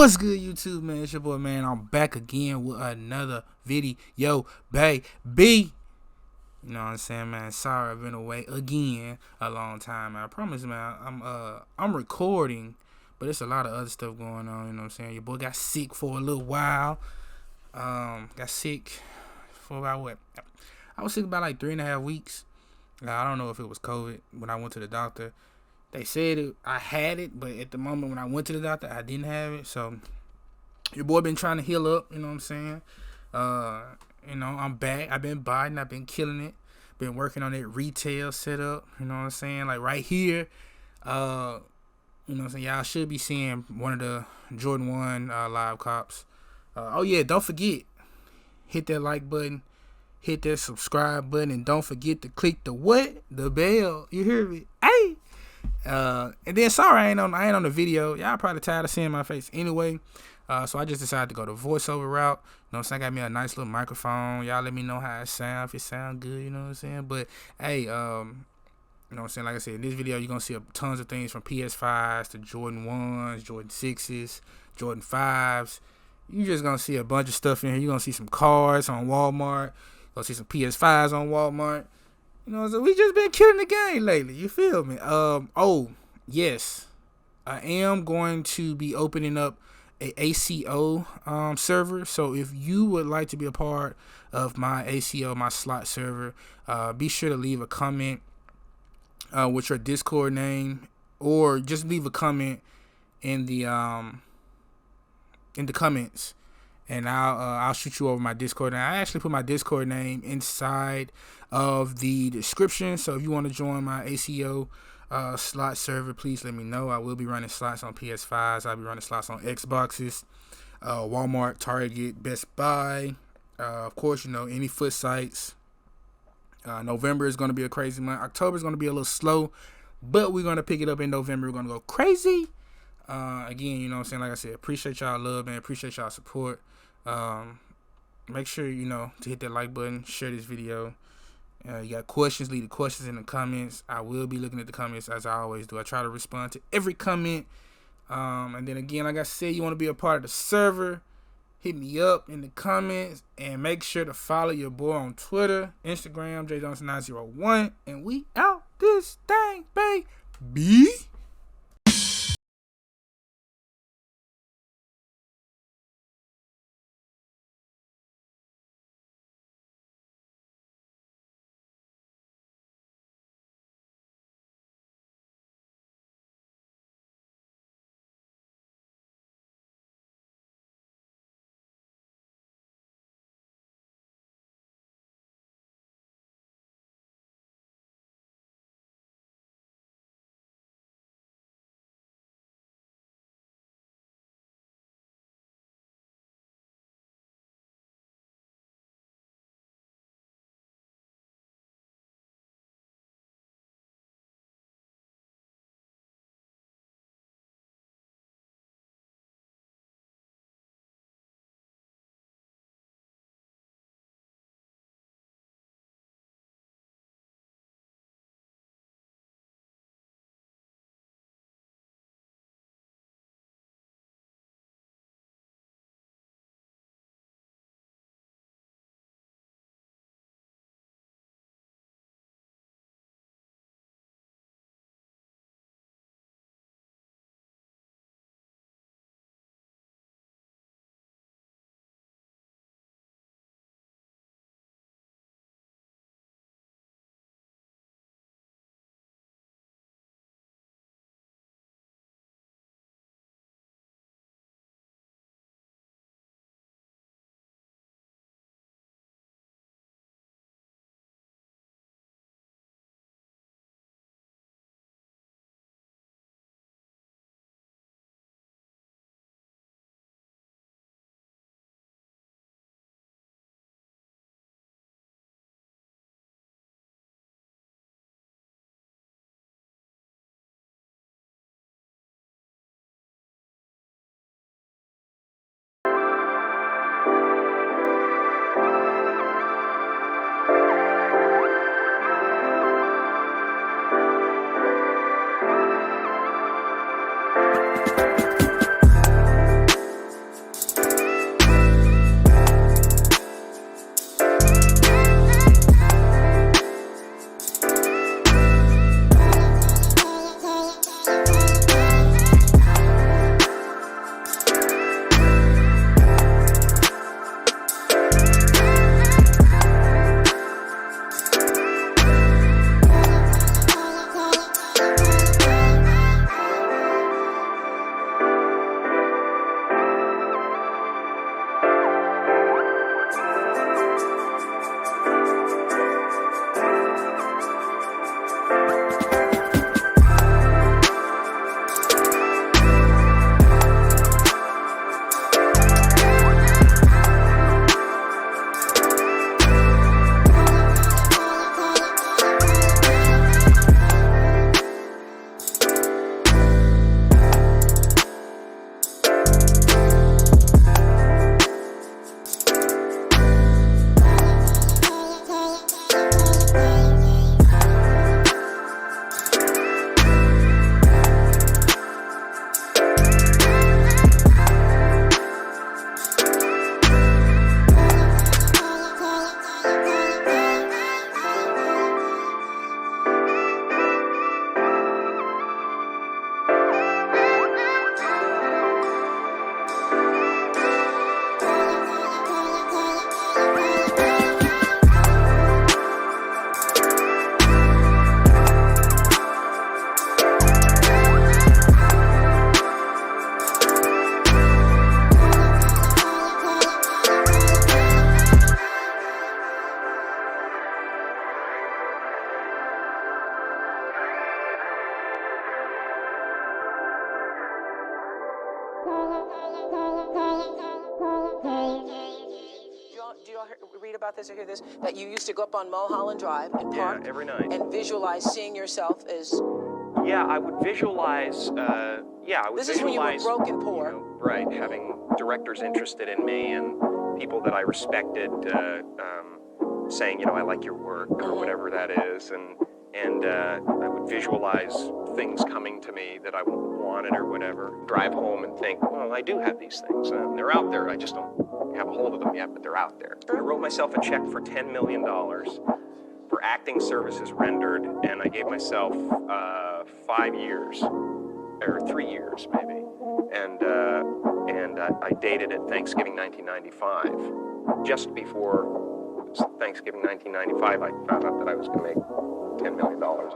What's good, YouTube, man? It's your boy, man. I'm back again with another video, baby. You know what I'm saying, man? Sorry I've been away again a long time, man. I promise, man. I'm recording, but it's a lot of other stuff going on. You know what I'm saying? Your boy got sick for a little while. Got sick for about what? I was sick about like 3.5 weeks. I don't know if it was COVID when I went to the doctor. They said I had it, but at the moment when I went to the doctor, I didn't have it. So your boy been trying to heal up. You know what I'm saying? I'm back. I've been biting. I've been killing it. Been working on that retail setup. You know what I'm saying? Like right here. You know what I'm saying? Y'all should be seeing one of the Jordan 1 live cops. Oh yeah, don't forget, hit that like button, hit that subscribe button, and don't forget to click the what? The bell. You hear me? Hey. And then sorry I ain't on the video. Y'all probably tired of seeing my face anyway. So I just decided to go the voiceover route. You know what I'm saying? I got me a nice little microphone. Y'all let me know how it sound, if it sound good, you know what I'm saying? But hey, you know what I'm saying? Like I said, in this video you're gonna see tons of things from PS5s to Jordan 1s, Jordan 6s, Jordan 5s. You just gonna see a bunch of stuff in here. You're gonna see some cars on Walmart. You're gonna see some PS5s on Walmart. You know, so we just been killing the game lately. You feel me? Oh yes, I am going to be opening up a ACO server. So if you would like to be a part of my ACO, my slot server, be sure to leave a comment with your Discord name, or just leave a comment in the comments, and I'll shoot you over my Discord. And I actually put my Discord name inside of the description. So if you want to join my ACO slot server, please let me know. I will be running slots on PS5s. I'll be running slots on Xboxes, Walmart, Target, Best Buy. Of course, you know, any Footsites. November is going to be a crazy month. October is going to be a little slow, but we're going to pick it up in November. We're going to go crazy. Again, you know what I'm saying? Like I said, appreciate y'all love, man. Appreciate y'all support. Make sure, you know, to hit that like button, share this video. You got questions, leave the questions in the comments. I will be looking at the comments as I always do. I try to respond to every comment. And then again, like I said, you want to be a part of the server, hit me up in the comments, and make sure to follow your boy on Twitter, Instagram, JJohnson901, and we out this thing, baby. read about this or hear this, that you used to go up on Mulholland Drive and park every night and visualize seeing yourself as... Yeah, I would visualize, This is when you were broke and poor. You know, right, having directors interested in me and people that I respected saying, you know, I like your work or whatever that is, and I would visualize things coming to me that I wanted or whatever. Drive home and think, well, I do have these things. They're out there. I just don't have a hold of them yet, but they're out there. I wrote myself a check for $10 million for acting services rendered, and I gave myself 5 years, or 3 years maybe, and I dated it Thanksgiving 1995. Just before Thanksgiving 1995, I found out that I was going to make $10 million and dollars.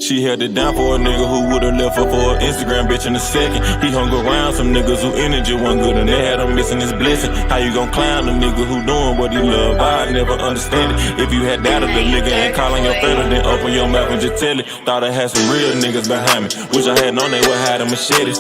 She held it down for a nigga who would've left her for an Instagram bitch in a second. He hung around some niggas who energy wasn't good and they had him missing his blessing. How you gon' clown a nigga who doing what he love? I never understand it. If you had doubted the nigga and calling your fella, then open your mouth and just tell it. Thought I had some real niggas behind me. Wish I had known they would hide a machete.